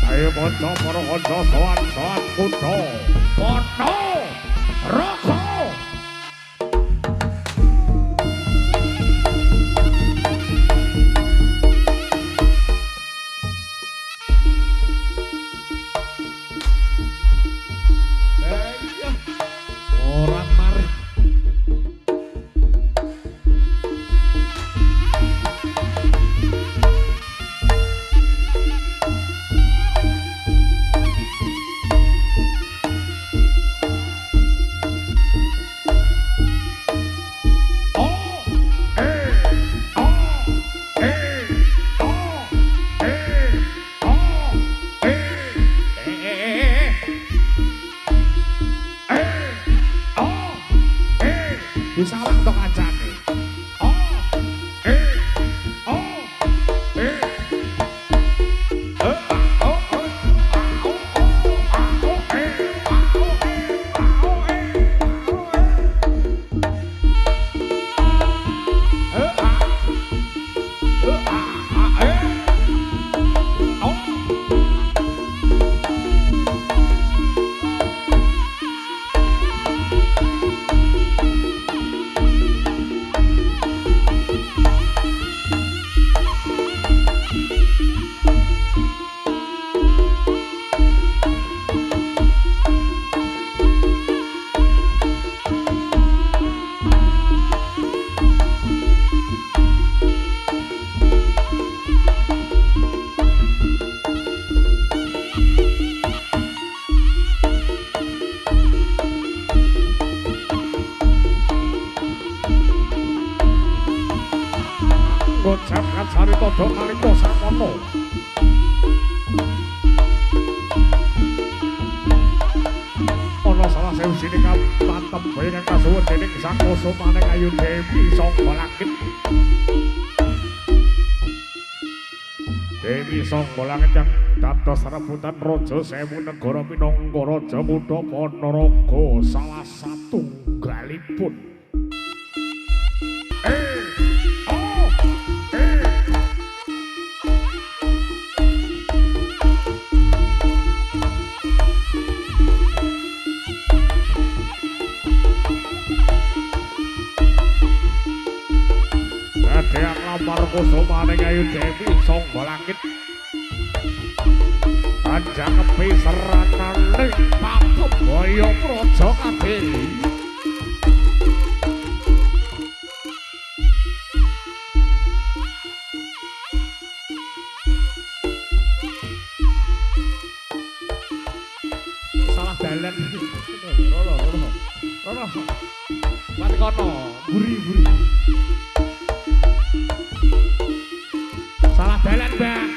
Ayo kanca para kanca sowan-sowan kutha. Kutha Raga. Orang mari. Disalah to kancane. Gocapkan sarita do nalika samono. Ana salah siji kapantem bae kang kasuwun dening Sang Kusumane Ayu Dewi Sangga Langit. Dewi Sangga Langit kang dados rebutan Raja Sewu Negara minangka Raja Muda Panaraga salah satunggalipun. Deang lamar kusumane Ayu Dewi Sangga Langit panjang piseranane Papebaya Praja Kadiri. Salah dalan Rono mati kono buri-buri. Salah dalan, Bang.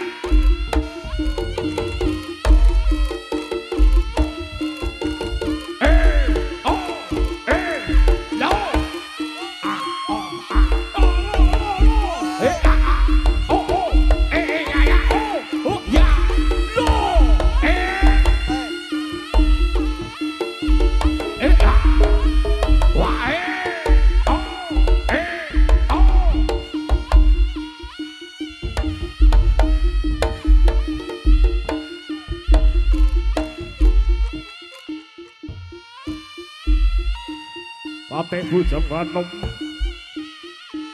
Patih Bujang Wanom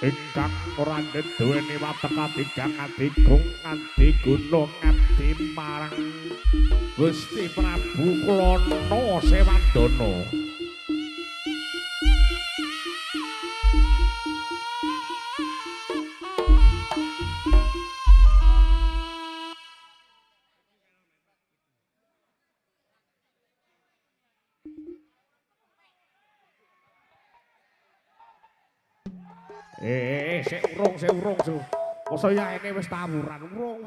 ingkang ora duweni watek adigang adigung adiguna ngabdi marang Gusti Prabu Kulana Sewardana. Sik urung su. Masa yaene wis tawuran urung.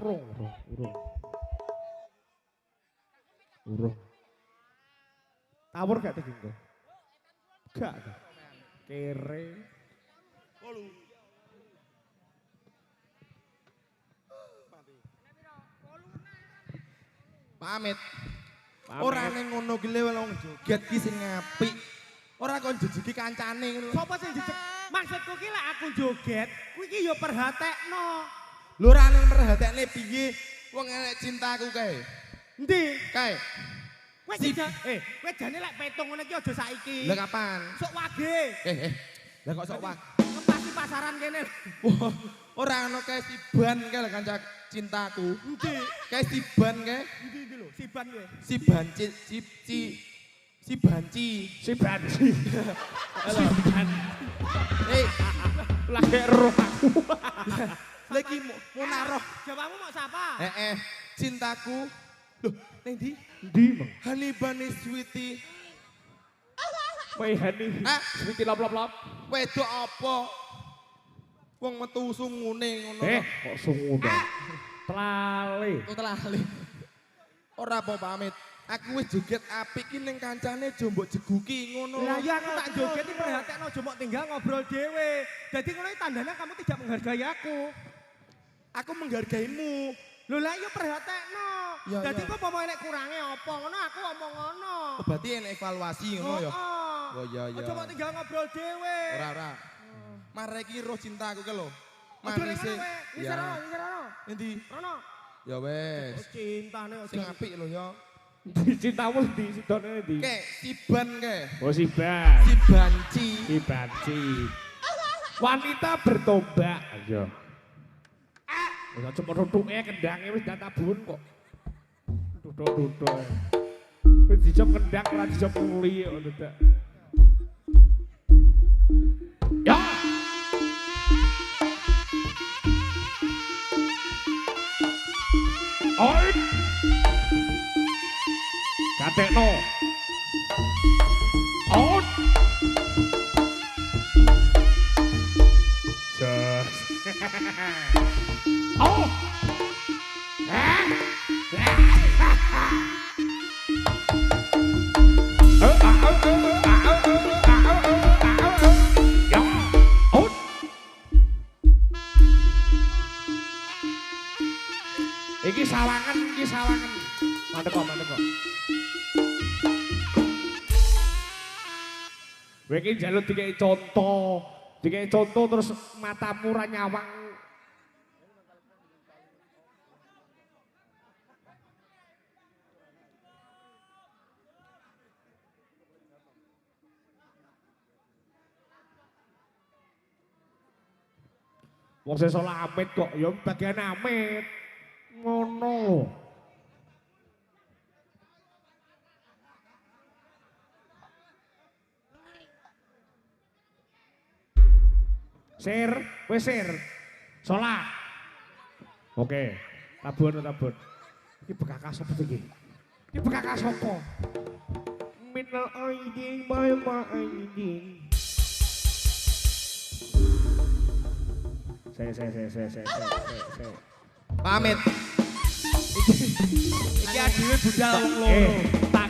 Tawur gak tegingko? Gak. Kere. Pamit. Ora ning ngono ki le wong joget ki sing apik. Ora kon jejuki kancane ngono. Sopo sing jejeg? Maksudku ki lek aku joget, kuwi ki ya perhatekno. Lho ora nang perhatekne piye wong elek cintaku kae. Endi? Kae. Kowe jane lek petung ngene iki aja saiki. Lah kapan? Sok wage. Lah kok sok wak. Pasti pasaran kene. Wah, ora ono kae siban kae lho kanca cintaku. Endi? Kae siban kae. Endi iki lho, siban kowe. Si banci si banci. Si banci. Si banci. Lagi roh aku. Lagi mau naruh. Jawamu mau sapa? Cintaku. Loh, ning ndi? Ndi, Mang? Honey bunny sweetie. Wei Hani. Hah? Sweetie lap-lap-lap. Wedok apa? Wong metu sungune ngono. Kok sungu dah. Telale. Telali. Ora apa pamit. Aku wis joget apik ki ning kancane aja mbok jeguki ngono. Lah ya aku tak joget iki perhatekno aja mok tinggal ngobrol dhewe. Dadi ngono iki tandanya kamu tidak menghargai aku. Aku menghargaimu. Lho lah iya perhatekno. Ya, Dadi ya. kok apa enek kurange apa ngono aku omong ngono. Oh, berarti enak evaluasi ngono ya. Oh iya iya. Aja mok tinggal ngobrol dhewe. Ora. Mare iki roh cintaku ke lho. Aja ning Marise. ngono kowe. Wis rono. Endi? Rono. Ya wis. Cintane Sing apik lho ya. Cintamu di sidone ndi? Kek siban ke. Oh si Ban. Si banci. Si banci. Wanita bertombak. Ayo. Wis cuma rutuke kendange wis databun kok. Duduk-duduk. Wis dijop kendang ora dijop muli kok dadak. Ya. Oi. Katekno. Out. Just. Oh. Iki sawangan. Mantep kok. Kowe iki njaluk dikai contoh terus matamu ra nyawang. Wong sesuk amit kok ya bagian amit. Ngono lho. Sir, wes sir. Sholat. Oke, tabun. Iki bekakas apa iki? Iki bekakas apa? Minal aidin ma aidin. Saya. Pamit. Iki adewe budal wong loro. Tak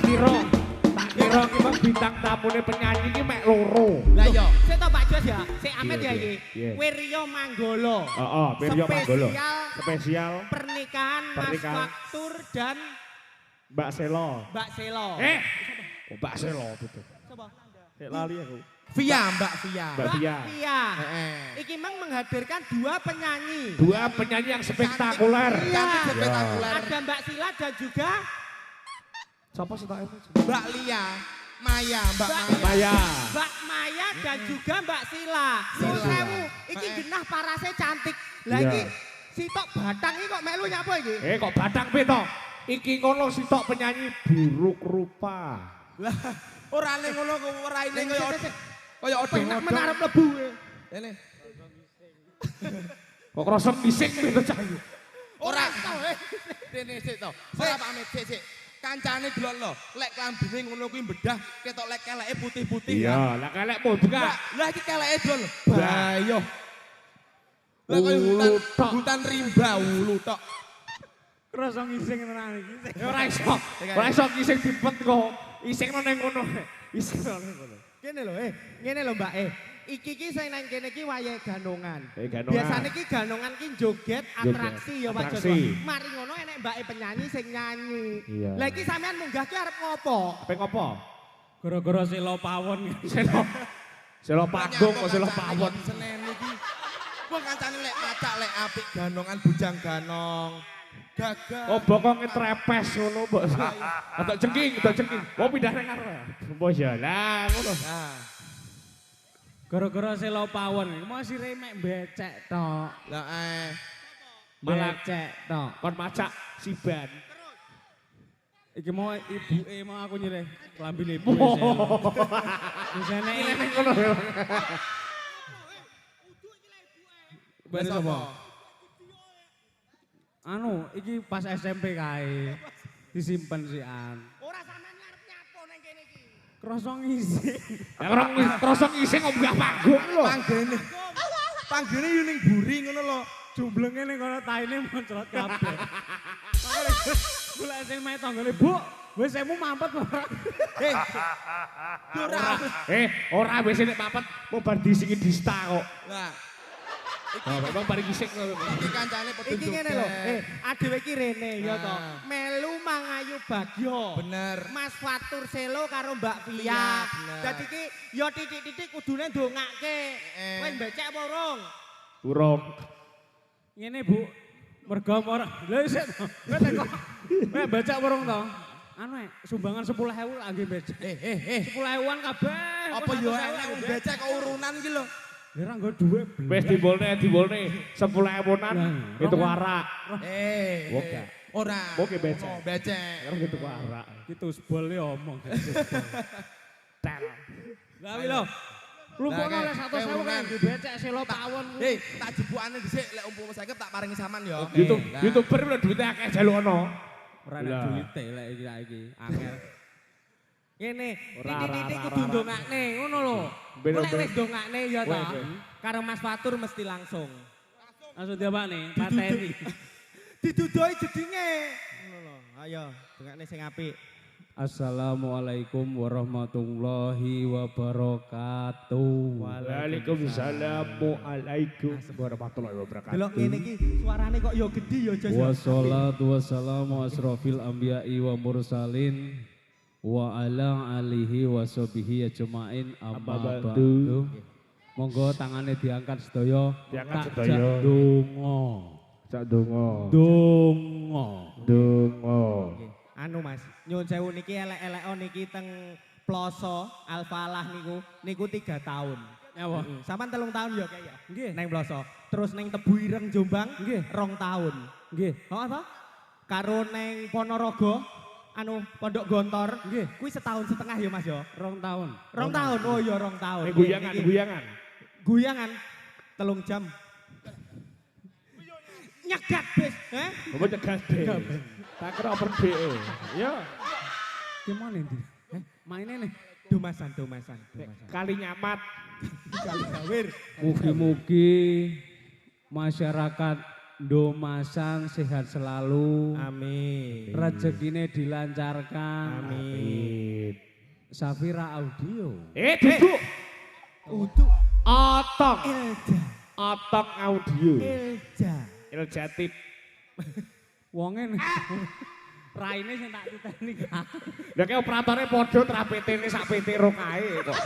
kira ki Mas bintang tamune penyanyi iki mek loro. Lah iya. Sik to Pak Jos ya, sik amit ya iki. Iya. Wiryo Manggolo. Heeh, Wiryo Manggolo. Spesial Pernikahan Mas Faktur dan Mbak Selo. Mbak Selo. Oh, Mbak Selo gitu. Coba. Lali aku. Mbak Via. Mbak Via. Iki memang menghadirkan dua penyanyi. Dua penyanyi yang spektakuler. Cantik spektakuler. Ada Mbak Sila dan juga Siapa sih tak Mbak Lia, Mbak Maya. Mbak Maya dan juga Mbak Sila. Nuwun sewu, iki genah parase cantik. Lah iki sitok batang iki kok melu nyapa iki? Kok batang piye to? Iki ngono sitok penyanyi buruk rupa. Lah ora ning ngono kok ora ini kaya odong-odong menarep lebu. Ini. Kok krosok bising piye to cah iki? Ora dene sik to. Ora pamit sik. Kancane delok lho, lek klambine ngono kuwi bedah ketok lek keleke putih-putih. Iya, lah kelek mau buka. Lah iki keleke dol. Bayo. Lah kaya hutan rimba ulu tok. Krasa ngising tenan iki. Ora iso ngising dipet kok. Isingno ning ngono. Isingno ning ngono. Ngene lho Mbak Iki sing nang kene iki wayahe ganongan. Ganongan. Biasane iki ganongan ki joget atraksi ya Pak Joko. Atraksi. Mari ngono enek mbake penyanyi sing nyanyi. Iya. Lah iki sampean munggah ki arep ngopo? Ape ngopo? Gara-gara selo pawon. Selo panggung kok selo pawon. Senen iki. Wong kancane lek macak lek apik ganongan bujang ganong. Gagah. Oh bokonge trepes ngono mbok. Atok cengking, atok cengking. Oh pindah nang arep. Mbok ya lah ngono. Nah, Gara-gara selo pawon, mau si remek becek tok. lah Malah Becek tok. kon macak siban. Iki mau ibuke mau aku nyilih klambi ibu. Bisane Nek ngono ya. Bari sapa? Anu, iki pas SMP kae. Disimpen sian. Ora sampean ngarep nyapo nang kene iki. Krasa ngisi. Ya orang krosok isih kok mbah panggung lho. panggene. Panggene yo ning buri ngono lho. Jumblenge ning kono taine moncrot kabeh. Kula sing mae tanggane, Bu. Wis semu mampet ora. Hei. Ora. Ora wis nek papet mau bar disiki dista kok. Lah, Oh, memang bari gisik lho. iki kancane padha Iki ngene lho, adewe iki rene ya to. Melu mangayu Bagyo. Bener. Mas Fatur Selo karo Mbak Pia. Iya, bener. Dadi iki ya titik-titik kudune ndongake. Kowe becek apa urung? Urung. Ngene Bu, mergo ora. Lha isih to. Kowe teko. Kowe becek urung to? Anu sumbangan 10.000 lah nggih becek. 10.000-an kabeh. Apa yo enak wong becek kok urunan iki lho. Ora nggo dhuwit. Wis dibolne 10.000-an itu warak. Oke. Ora. Oke, becek. Oh, becek. Karo gitu warak. Gitu sebel ya omong. Tel. Lah lho. Lumpuhno Lah, oleh 100.000 kan nggih becek selo pawon. Hei, tak jebukane dhisik lek umpama saiki tak paringi sampean ya. YouTuber lho duwite akeh jalukno. Ora Lah. ana duwite lek iki angel. Ngene, Ora, titik-titik ora, kudu ora. ndongakne, ngono lho. Ben, Lek ben. wis ndongakne ya to. Wes, wes. Karo Mas Fatur mesti langsung. Langsung diapane? Pateni. Didudoi jedinge. Ngono lho. Ayo, dengakne sing apik. Assalamualaikum warahmatullahi wabarakatuh. Waalaikumsalam warahmatullahi wabarakatuh. Delok ngene iki suarane kok yo gedhi yo Jos. Wassalatu wassalamu asrofil anbiya'i wa mursalin wa ala alihi wa sahbihi ajmain amma Amma ba'du. ba'du. Monggo tangane diangkat sedaya. Diangkat Tak sedaya. jak donga. Sak donga. Donga. Donga. Anu Mas, nyuwun sewu niki elek-elekon niki teng Ploso Al-Falah niku 3 tahun. Nyawa. Sampeyan 3 tahun ya kayak ya. Nggih. Neng Ploso. Terus neng Tebu Ireng Jombang Nggih. 2 tahun. Nggih. Heeh to? Karo neng Ponorogo anu Pondok Gontor Nggih. kuwi 1,5 tahun ya Mas ya. 2 tahun. 2 tahun. Oh iya 2 tahun. Guyangan, Niki guyangan. Guyangan 3 jam. Nyegat bis, Apa cegat deh. Tak kira berdee. Ya, Gimana ini? Mainnya nih. Dumasan. kali nyamat. Kali gawir. Mugi-mugi masyarakat Domasan sehat selalu. Amin. Rezekine dilancarkan. Amin. Safira Audio. Duduk. Untuk Otong. Elja. Otong audio. Elja. Iljatip. Wonge nih. Raine sing tak titeni ka. Lah kayak operatornya podo trapetene sak PT ro kae kok.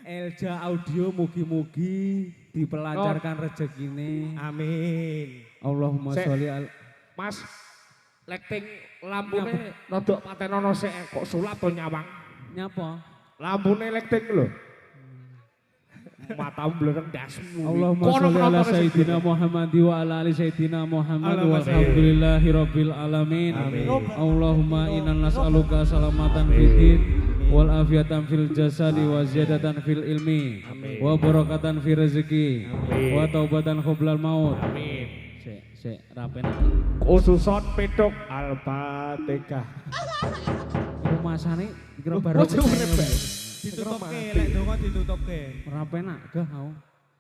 Elja Audio mugi-mugi dipelancarkan rezekine. Amin. Allahumma Sek. sholli al Mas, lekting lampune rodok patenono sik kok sulap to nyawang. nyapa? Lampune lekting lho. Matamu blereng dasmu. Allahumma Kono sholli ala operatornya sayyidina segede. Muhammad wa ala ali sayyidina Muhammad Allahumma walhamdulillahi rabbil alamin. Amin. Allahumma inna nas'aluka salamatan fid din wal afiatan fil jasadi wa ziyadatan fil ilmi wa barakatan fil rezeki wa taubatan qoblal maut. Amin. Sik rapen. Khususon pedok Al-Fatihah. Rumasane dikira baru Ditutupke lek donga ditutupke. rapenak gah aku.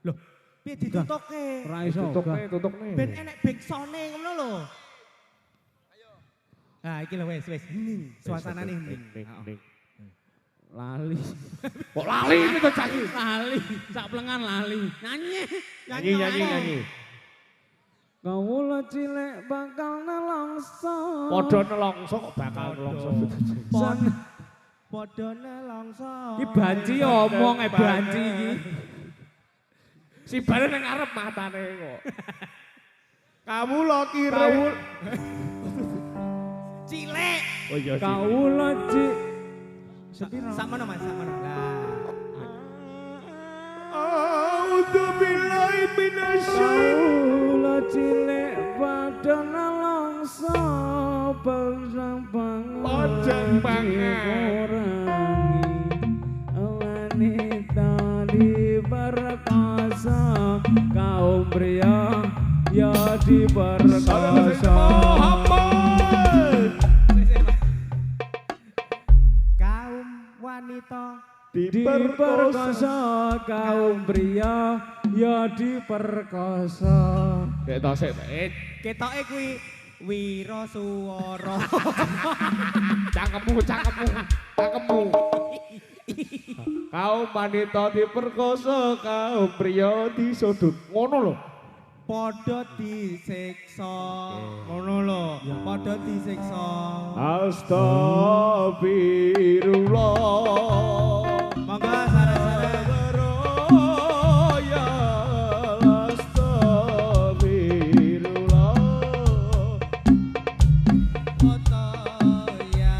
Loh, piye ditutupke? Ora iso gah. Tutupne. Ben enek backsone ngono lho. Ah, iki lho wis hening. Suasanane hening. Ning. Lali. Kok lali iki to cah iki? Lali, sak plengan lali. Nyanyi. Nyanyi. Kawula cilek bakal nelongso. Padha nelongso kok bakal nelongso. Padha nelongso. Iki banci omong banci iki. Si bane nang arep matane kok. Kamu lo kira. Cilek. Oh iya. Kawula cik. Sepiro? Sama Mas, sama Lah. A'udzubillahi minasyaitonir Kawula cilik padha nalongso Pojok pangan. Wanita diperkosa kaum pria ya diperkosa. Kaum wanita Diperkosa kaum pria ya diperkosa. Dek to sik, ketoke kuwi Wira Suwara. cangkemmu. Kaum wanita diperkosa, kaum pria disodot. Ngono lho. Padha disiksa. Ngono lho, padha disiksa. Astagfirullah. Monggo sare-sare. Ya astagfirullah. Foto ya.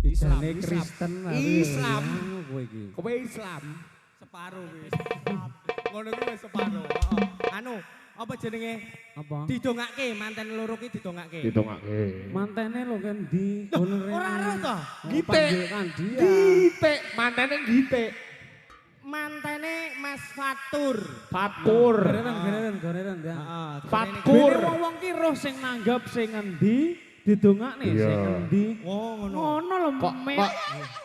Isane Kristen Islam. kowe iki. Kowe Islam. Separo wis. Ngono kuwi wis separo. Heeh. Anu, apa jenenge? Apa? Didongake manten loro ki didongake. Ditongake. Mantene lho kan di gonere. Ora ero to. Gitik. Kan dia. Gitik, mantene gitik. Mantene Mas Fatur. Fatur. Goreran ya. Heeh. Fatkur. Bene wong-wong ki roh sing nanggap sing endi didongakne Iya. sing endi. Oh, ngono. Ngono lho Kok Mek.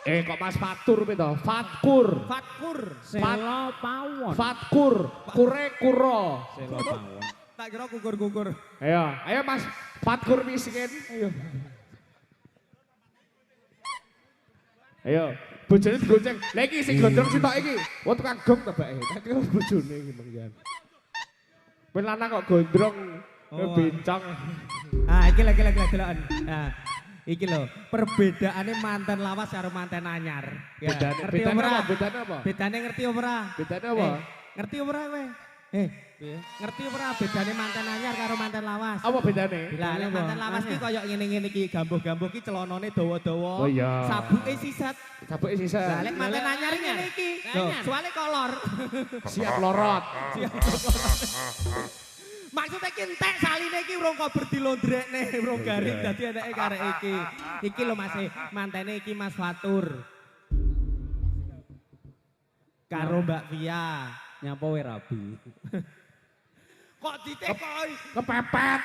kok Mas Fatur kuwi to? Fatkur. Fatkur. Sela pawon. Fatkur. Kure kuro. Sela pawon. Tak kira gugur-gugur. Ayo Mas Fatkur miskin. Ayo. Bojone digonceng. Lah iki sing gondrong sitok iki. Wong tukang gong ta bake. Tak kira bojone iki mengjan. Kowe lanang kok gondrong. Oh, Bencong. Ah, iki lagi deloken. Nah, iki lho, perbedaane manten lawas karo manten anyar. Ya, ngerti Bedane ora? apa? Bedane apa? Bedane ngerti ora? Bedane apa? Ngerti ora kowe? Ngerti ora bedane manten anyar karo manten lawas? Apa bedane? Lah nek apa? manten lawas ki koyo ngene-ngene iki, gambuh-gambuh ki celanane dawa-dawa. Oh iya. Sabuke sisat. Sabuke Lah sisa. nek manten anyar ngene iki. Lho, soalé kolor. Siap lorot. Maksudnya ki entek saline iki urung kok berdilondrekne, urung garing dadi eneke karek iki. Iki lho Mas, mantene iki Mas Fatur. Karo Mbak Via. Nyapa we rabi. Kok ditekoi? Kepepet.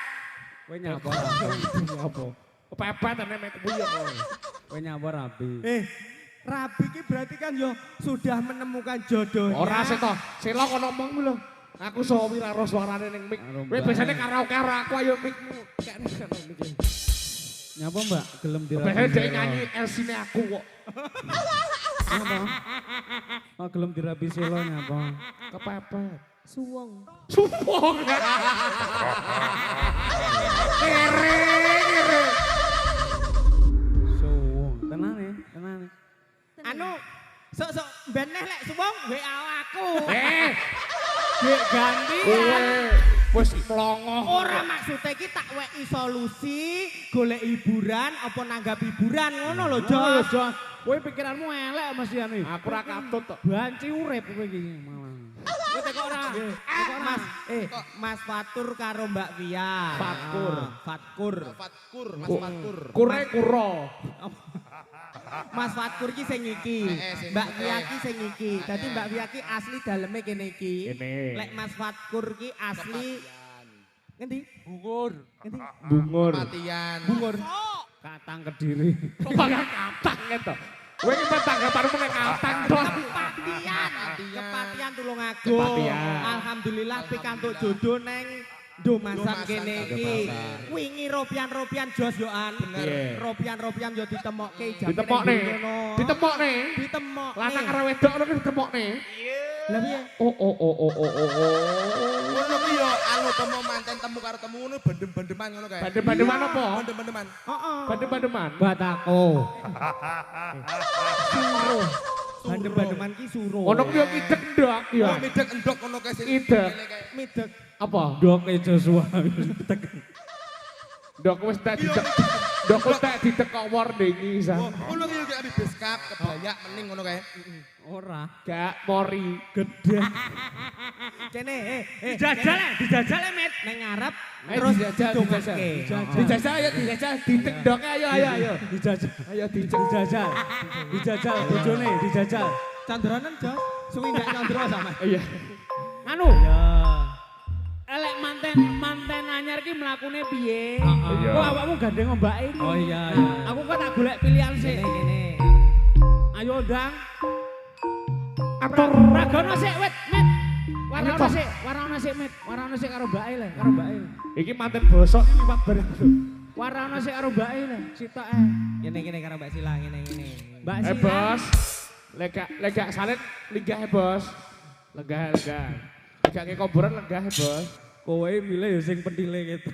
Kowe nyapa? Apa? Kepepet nek mek kebuya kok. Kowe nyapa rabi. Rabi ki berarti kan yo sudah menemukan jodohnya. Ora sih toh. Sela kok ngomong lho. Aku sawi ra ro suarane ning mik. Kowe biasane karaoke karo aku ayo mikmu. Kene karo mik. Nyapa Mbak? Gelem dirabi. Biasane dhek nyanyi elsine aku kok. Nyapa? Oh gelem dirabi selo nyapa? Kepepet. Suwong. Sumpong. Kere. Suwung. Tenane. Anu, sok-sok beneh lek suwong WA aku. Dek Gantian. Wis mlongo. Ora maksudnya ki tak weki solusi, golek hiburan apa nanggap hiburan ngono lho, Jos. Kowe pikiranmu elek Mas Yani. Aku ora katut tok. Banci urip kowe iki malah. Kowe teko ora? Mas, Mas Fatur karo Mbak Via. Fatkur. Fatkur. Mas Fatkur. Kure kuro. Mas Fatkur ki sing iki. Sing Mbak Via ki sing iki. Dadi Mbak Via ki asli daleme kene iki. Kene. Lek Mas Fatkur ki asli ngendi? Bungur. Ngendi? Bungur. Matian. Bungur. Katang Kediri. Kok bakal katang gitu. Kowe iki tanggapanmu nek katang to. Kepatian Tulungagung. Kepatian. Alhamdulillah pikantuk jodoh neng Domasan Domasan, kene iki. Domasan. Wingi ropian-ropian jos yo an. Iya. Ropian-ropian yo ditemokke jam. Ditemokne. Ditemokne. Ditemok. Lanang karo wedok ngono ditemokne. Lah piye? Oh. Ngono ki yo anu temu manten temu karo temu ngono bendem-bendeman ngono kae. Bandem-bandeman apa? Bendem-bendeman. Heeh. Bandem-bandeman. Batako. Bandem-bandeman ki suruh. Ono ki yo idek ndok ya. Oh, midek endok ngono kae sing. Idek. Midek. Apa? Doke Joshua. Ndok wis tak didek. Ndok wis tak didek kok warning iki sa. Oh, ngono ki yo kayak abi beskap kebayak mending ngono kae. Ora. Gak mori. Gede. Kene Dijajal Met. nang ngarep Terus terus dijajal, dongake. Dijajal ayo dijajal didek ndok ayo. Dijajal. Ayo didek. Dijajal. Dijajal bojone, dijajal. Candranan Jos, suwi ndak nyandra sama. Iya. Anu, Ya. elek manten anyar ki mlakune piye? Iya. Kok awakmu gandeng mbake iki? Oh iya iya. Aku kok tak golek pilihan sik. Kene. Ayo ndang. Atur. Ragono sik wit, Met. Warana sik, Met. Warana sik karo mbake le, karo mbake. Iki manten bosok iki liwat bareng. Warana sik karo mbake le, sitok Kene karo Mbak Sila ngene. Mbak Eh Sila. bos. Lega salin lenggah bos. Lenggah. Lega ke kuburan lenggah bos. Kowe milih ya sing pentile gitu.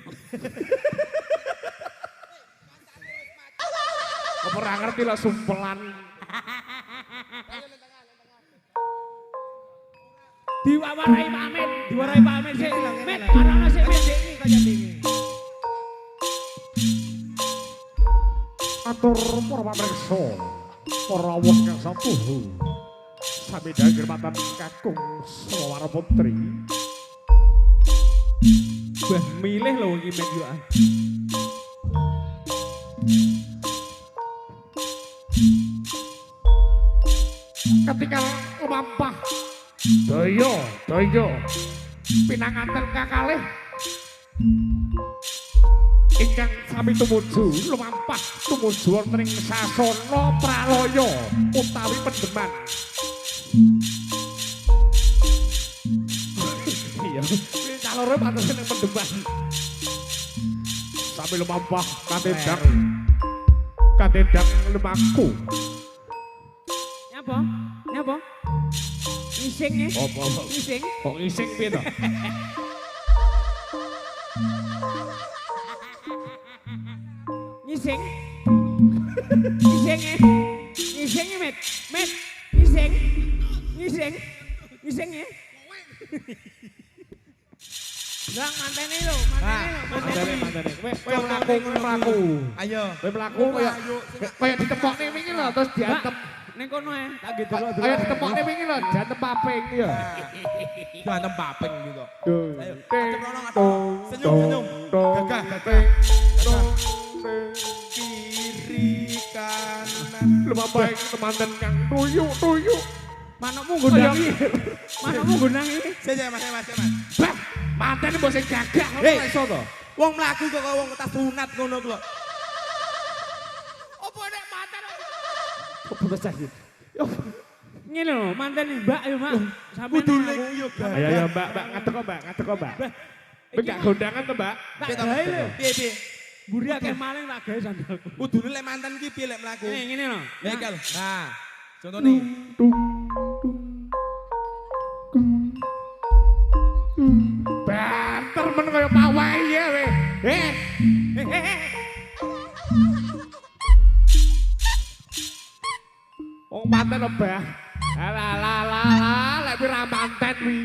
Apa ora ngerti lah sumpelan. Diwawarai Pak Amin sik. Met, warana sik Met iki kaya dingi. Atur para pamriksa, para wong kang sampuh. Sami dagirmatan kakung Swara Putri. Bah milih lho iki Met yo. Ketika lumampah daya pinanganten kakalih ingkang sami tumuju lumampah tumuju wonten ing sasana pralaya utawi pendeman. Iya, iki kalore pantes ning pendeman. Sami lumampah katedang lemaku. Nyapa? Ngising ya? Apa? Ngising? Kok ngising piye to? Ngising? Ngising ya? Ngising ya, Met? Met? Ngising? Ngising ya? Nggak, mantene lho, Mantene. Kowe mlaku. Ayo. Kowe mlaku kaya ditepokne wingi lho terus diantem. Ning kono tak gitu lho. Kaya ditepokne wingi lho diantem paping ya. Gantem paping gitu. Ayo. Senyum. Gagah. Kiri kanan. Lumampah temanten kang tuyu. Manukmu nggondangi. Manukmu nggondangi. Sik Mas. Bah, manten mbok sing gagah Hei. ora iso to. Wong mlaku kok wong tas sunat ngono ku lho. Apa nek manten? Kok putus sakit. Ngene lho, manten Mbak yo, Mak. Sampeyan Kudune aku. ku yo Ayo Mbak, ngateko Mbak. Kowe gak gondangan to, Mbak? Tak gawe lho. Piye? Mburi akeh maling tak gawe sandalku. Kudune lek mantan ki piye lek mlaku? Ngene lho. Ya iki lho. Nah, contone. Banter men kaya pawai ya we. Wong manten lho, Bah. Alah, lek pi ra manten wi.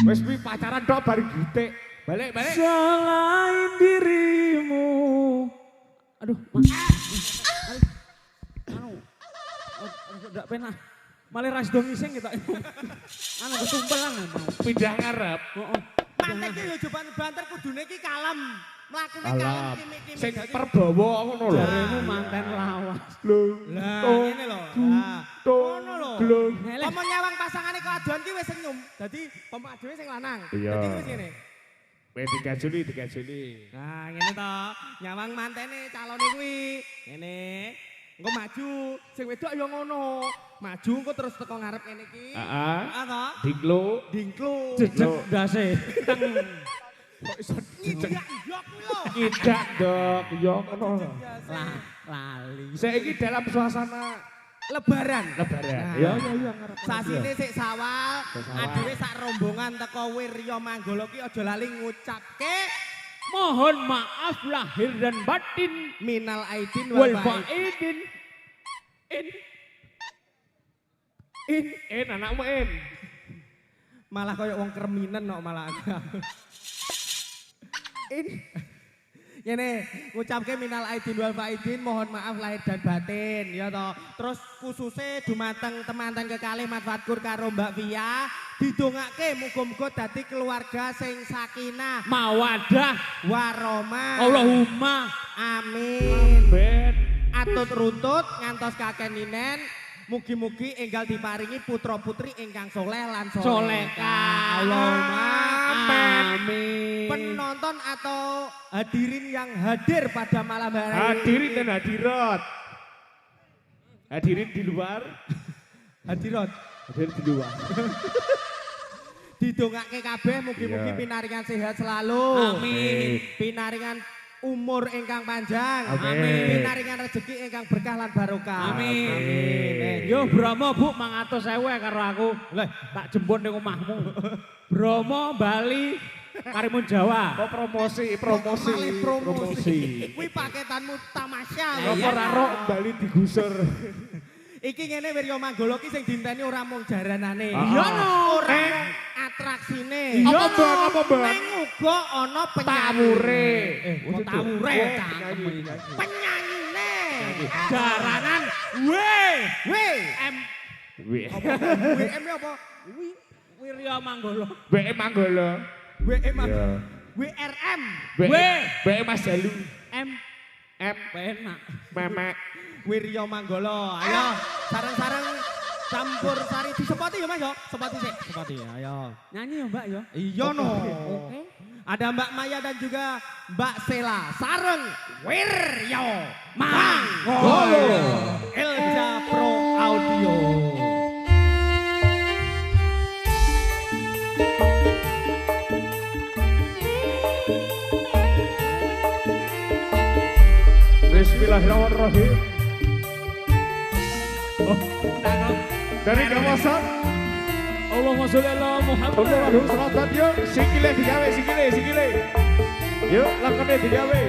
Wis pi pacaran tok bar gitik. Balik. Selain dirimu. Aduh, ndak pena. Malah ras dong iseng gitu. Anu ketumpelan mau. Pindah ngarep. Heeh. Mantek ki yo joban banter kudune ki kalem. Mlakune kalem Alah, kimi-kimi. sing perbawa ngono lho. Jaremu manten lawas. Lah ngene lho. Lah ngono lho. Glung. Apa nyawang pasangane keaduan ki wis senyum. Dadi pemaduwe sing lanang. Iya. Dadi wis ngene. 3 Juli. Nah, ngene to. Nyawang mantene calone kuwi. Ngene. Engko maju, sing wedok ya ngono. Maju engko terus teko ngarep kene iki. Heeh. Heeh to. Dinglo. Dingklu. Jejeg ndase. Kok iso Iya, iya kuwi lho. tidak, Dok. Ya ngono. Lah, lali. Saiki dalam suasana Lebaran. lebaran. Nah. Ya ngerti. Sasine sik sawal, Sawal. adewe sak rombongan teko Wirya Manggala ki aja lali ngucapke Mohon maaf lahir dan batin. minal aidin Wal wal faizin. faidin. In. Anakmu In. Malah koyo wong kreminen kok malah. In. Ngene, ngucapke minal aidin wal faidin, mohon maaf lahir dan batin ya toh. Terus khususnya dumateng teman-teman kekalih Matfatkur karo Mbak Via didongake muga-muga dadi keluarga sing sakinah, Mawadah, warahmah. Allahumma. Amin. Ben. Atut runtut ngantos kakek ninen. Mugi-mugi enggal diparingi putra-putri ingkang soleh lan solehah. Allahumma Amin. Penonton atau hadirin yang hadir pada malam hari ini. Hadirin dan hadirat. Hadirin di luar. Hadirat. Hadirin di luar. Didongake kabeh mugi-mugi Iya. pinaringan sehat selalu. Amin. Pinaringan umur ingkang panjang. Amin. Pinaringan rezeki ingkang berkah lan barokah. Amin. Amin. Yo Bromo Bu 100.000 karo aku. Lah, Tak jemput ning omahmu. Bromo Bali Karimun Jawa. Oh promosi. malih promosi. Kuwi paketanmu tamasya. Apa raro Bali digusur. Iki ngene Wirya Manggala ki sing dinteni ora mung jaranane. Iya, no. Ora mung atraksine. Iya, Bang, apa, Bang? Ning uga ana Tawure. kok tawure. Penyanyine. Jaranan weh. Wih. WM apa? Wirya Manggala. BM Manggala. WM apa? Iya. WRM. BM Mas Jalu. M M. penak. Memek. Wirya Manggala. Ayo, sareng-sareng campur sari disepoti ya Mas yo. Sepoti sik. Sepoti. Ayo. Nyanyi ya Mbak ya. Iya no. Oke. Ada Mbak Maya dan juga Mbak Sela. Sareng Wirya Manggala. Elja Pro Audio. Bismillahirrahmanirrahim. Oh, dari kawasan Allahumma sholli ala Muhammad. Aduh, selamat yuk, sikile digawe, sikile. Yuk, lakone digawe.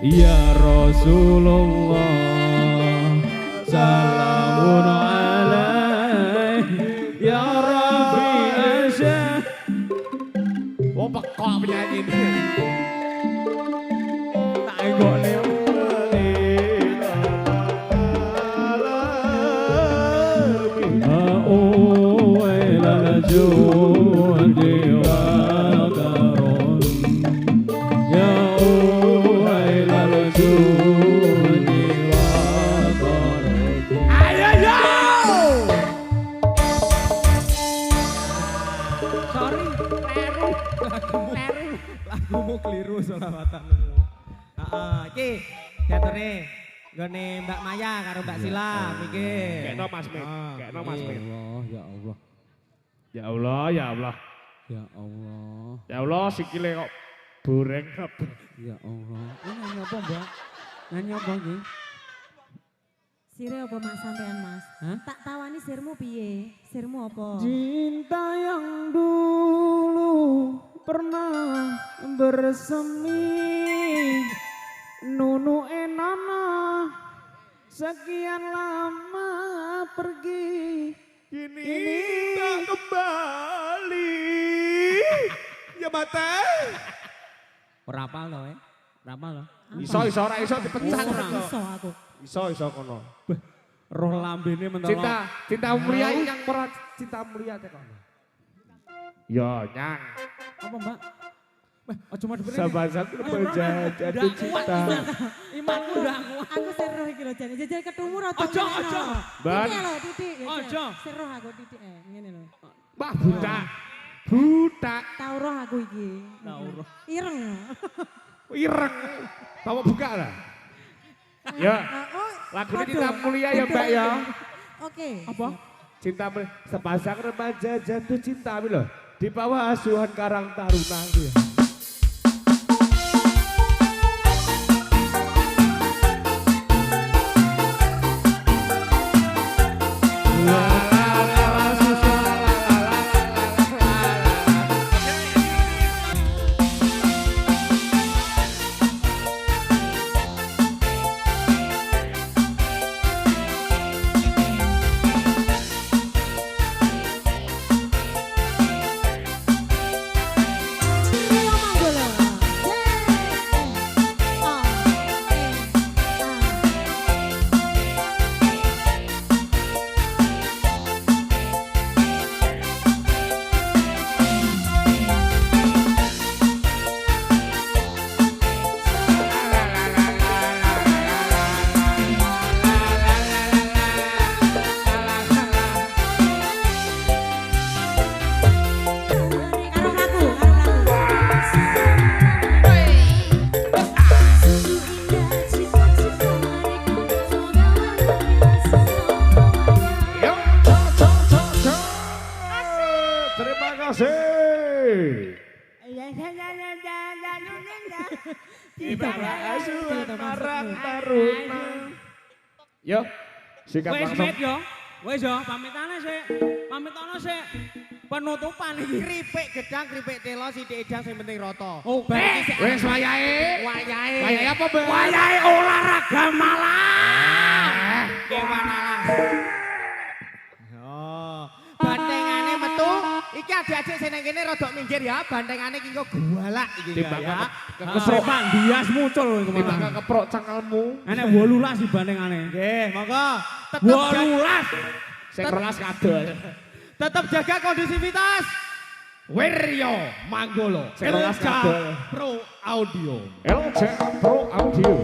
Ya Rasulullah salamun alaih ya Rabbi asyah. Oh, pekok penyanyi ini. Tak enggokne. Lagumu keliru selawatanmu. Iki diaturne nggone Mbak Maya karo Mbak Sila mikir. Kekno Mas Mit, kekno Mas Mit. Ya Allah, Ya Allah, ya Allah. ya Allah, Ya Allah, sikile kok boreng. ya Allah. Ini nyanyi apa Mbak? Nyanyi apa ini? Sire apa Mas sampean Mas? Hah? Tak tawani sirmu piye? Sirmu apa? Cinta yang dulu pernah bersemi Nunu enana sekian lama pergi Ini tak kembali. Ya mate. Ora apal to Rapal to. Iso ora iso dipecah. Iso aku. Iso kono. Roh lambene mentolo. Cinta mulia yang pernah cinta mulia teko. Ya, Nyang. Apa Mbak? Aja madhep rene. Sahabat remaja jatuh cinta. Imanku udah kuat. Aku seroh iki lho jane jajal ketemu ra Aja, aja. Ban. Titik lho titik. Aja. Seroh aku titik ngene lho. Mbah buta. Buta. Tau roh aku iki. Tau roh. Ireng. Ireng. Tahu buka lah. Ya. Oh, Lagu waduh. cinta mulia ya Mbak ya. Oke. Apa? Cinta mulia. Sepasang remaja jatuh cinta loh. Di bawah asuhan Karang Taruna. Ya. kasih. Asuhan marang taruna. Yo, sikap Wes langsung. met yo. Wes yo pamitane sik. Pamitane sik. Penutupan iki. Kripik gedang, kripik telo, sithik edang sing penting rata. Oke. Wes wayahe. Wayahe. Wayahe apa, Mbak? Wayahe olahraga malah. Kewan alang. Oh, bantengane metu. Iki adik-adik sing nang kene rada minggir ya. Bantengane iki kok gualak iki Timbang ya. Kesepan bias muncul Timbang kemana. keprok cangkelmu. Enek 18 dibandingane. Nggih, monggo. Tetep 18. Sing 12 kadol. tetep jaga kondusivitas. Wiryo Manggolo. Sing 12 kadol. Pro Audio. LJ Pro Audio.